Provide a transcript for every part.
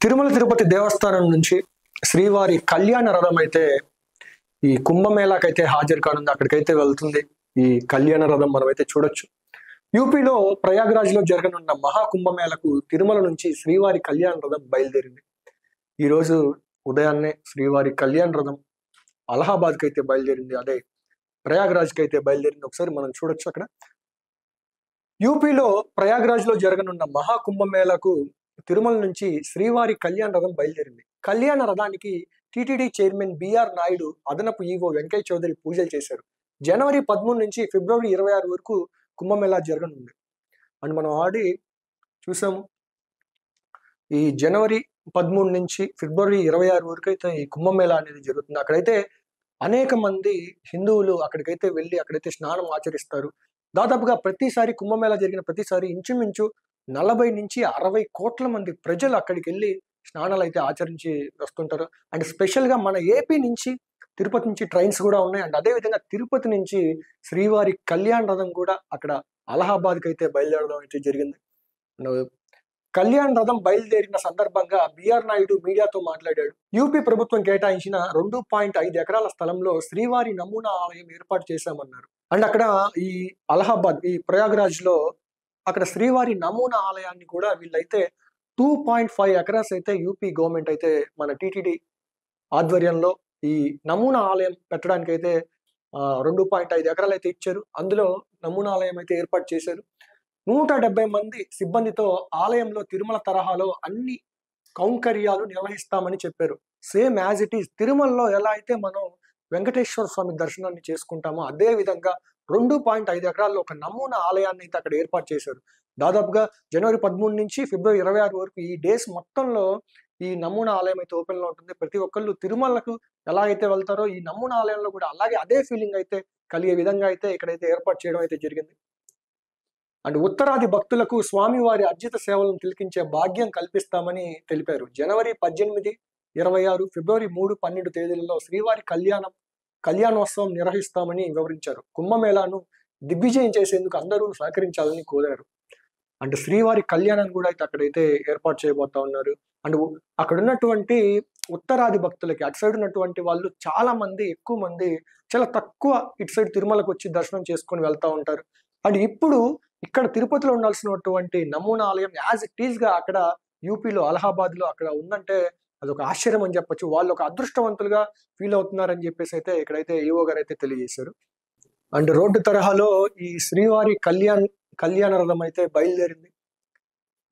తిరుమల తిరుపతి దేవస్థానం నుంచి శ్రీవారి కళ్యాణ రథం అయితే ఈ కుంభమేళాకైతే హాజరు కానుంది. అక్కడికైతే వెళ్తుంది. ఈ కళ్యాణ రథం మనమైతే చూడొచ్చు. యూపీలో ప్రయాగ్రాజ్ లో జరగనున్న మహా కుంభమేళకు తిరుమల నుంచి శ్రీవారి కళ్యాణ రథం బయలుదేరింది. ఈ రోజు ఉదయాన్నే శ్రీవారి కళ్యాణ రథం అలహాబాద్ కి అయితే బయలుదేరింది. అదే ప్రయాగ్రాజ్ కి అయితే బయలుదేరింది. ఒకసారి మనం చూడొచ్చు. అక్కడ యూపీలో ప్రయాగ్రాజ్ లో జరగనున్న మహా కుంభమేళకు తిరుమల నుంచి శ్రీవారి కళ్యాణ రథం బయలుదేరింది. కళ్యాణ రథానికి టిటిడి చైర్మన్ బిఆర్ నాయుడు, అదనపు ఈవో వెంకయ్య చౌదరి పూజలు చేశారు. జనవరి 13 నుంచి ఫిబ్రవరి 26 వరకు కుంభమేళా జరగనుంది. అండ్ మనం ఆల్రెడీ చూసాము. ఈ జనవరి 13 నుంచి ఫిబ్రవరి 26 వరకు అయితే ఈ కుంభమేళా అనేది జరుగుతుంది. అక్కడైతే అనేక మంది హిందువులు అక్కడికైతే వెళ్ళి అక్కడైతే స్నానం ఆచరిస్తారు. దాదాపుగా ప్రతిసారి కుంభమేళా జరిగిన ప్రతిసారి ఇంచుమించు 40 నుంచి 60 కోట్ల మంది ప్రజలు అక్కడికి వెళ్ళి స్నానాలు అయితే ఆచరించి వస్తుంటారు. అండ్ స్పెషల్ గా మన ఏపీ నుంచి తిరుపతి నుంచి ట్రైన్స్ కూడా ఉన్నాయి. అండ్ అదే విధంగా తిరుపతి నుంచి శ్రీవారి కళ్యాణ రథం కూడా అక్కడ అలహాబాద్కి అయితే బయలుదేరడం అయితే జరిగింది. కళ్యాణ రథం బయలుదేరిన సందర్భంగా బిఆర్ నాయుడు మీడియాతో మాట్లాడాడు. యూపీ ప్రభుత్వం కేటాయించిన 2.5 ఎకరాల స్థలంలో శ్రీవారి నమూనా ఆలయం ఏర్పాటు చేశామన్నారు. అండ్ అక్కడ ఈ అలహాబాద్ ఈ ప్రయాగ్రాజ్ లో అక్కడ శ్రీవారి నమూనా ఆలయాన్ని కూడా వీళ్ళైతే 2.5 ఎకరాస్ అయితే యూపీ గవర్నమెంట్ అయితే మన టిటిడి ఆధ్వర్యంలో ఈ నమూనా ఆలయం పెట్టడానికి అయితే 2.5 ఎకరాలు అయితే ఇచ్చారు. అందులో నమూనా ఆలయం అయితే ఏర్పాటు చేశారు. 170 మంది సిబ్బందితో ఆలయంలో తిరుమల తరహాలో అన్ని కౌంకర్యాలు నిర్వహిస్తామని చెప్పారు. సేమ్ యాజ్ ఇట్ ఈస్ తిరుమలలో ఎలా అయితే మనం వెంకటేశ్వర స్వామి దర్శనాన్ని చేసుకుంటామో అదే విధంగా 2.5 ఎకరాల్లో ఒక నమూనా ఆలయాన్ని అయితే అక్కడ ఏర్పాటు చేశారు. దాదాపుగా జనవరి 13 నుంచి ఫిబ్రవరి 26 వరకు ఈ డేస్ మొత్తంలో ఈ నమూనా ఆలయం అయితే ఓపెన్ లో ఉంటుంది. ప్రతి ఒక్కళ్ళు తిరుమలకు ఎలా అయితే వెళ్తారో ఈ నమూనా ఆలయంలో కూడా అలాగే అదే ఫీలింగ్ అయితే కలిగే విధంగా అయితే ఇక్కడైతే ఏర్పాటు చేయడం అయితే జరిగింది. అండ్ ఉత్తరాది భక్తులకు స్వామివారి అర్జిత సేవలను తిలకించే భాగ్యం కల్పిస్తామని తెలిపారు. జనవరి 18, 26, ఫిబ్రవరి 3, 12 తేదీలలో శ్రీవారి కళ్యాణోత్సవం నిర్వహిస్తామని వివరించారు. కుంభమేళాను దిగ్విజయం చేసేందుకు అందరూ సహకరించాలని కోరారు. అంటే శ్రీవారి కళ్యాణాన్ని కూడా అయితే అక్కడైతే ఏర్పాటు చేయబోతా ఉన్నారు. అండ్ అక్కడ ఉన్నటువంటి ఉత్తరాది భక్తులకి అటు సైడ్ ఉన్నటువంటి వాళ్ళు చాలా మంది ఎక్కువ మంది చాలా తక్కువ ఇటు సైడ్ తిరుమలకు వచ్చి దర్శనం చేసుకొని వెళ్తా ఉంటారు. అండ్ ఇప్పుడు ఇక్కడ తిరుపతిలో ఉండాల్సినటువంటి నమూనా ఆలయం యాజ్ ఇట్ ఈస్ గా అక్కడ యూపీలో అలహాబాద్ లో అక్కడ ఉందంటే అదొక ఆశ్చర్యం అని చెప్పొచ్చు. వాళ్ళు ఒక అదృష్టవంతులుగా ఫీల్ అవుతున్నారని చెప్పేసి అయితే ఇక్కడైతే ఈవో గారు అయితే తెలియజేశారు. అండ్ రోడ్డు తరహాలో ఈ శ్రీవారి కళ్యాణ రథం అయితే బయలుదేరింది.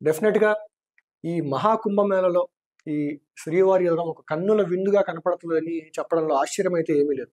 డెఫినెట్ గా ఈ మహాకుంభమేళలో ఈ శ్రీవారి రథం ఒక కన్నుల విందుగా కనపడుతుందని చెప్పడంలో ఆశ్చర్యం అయితే ఏమీ లేదు.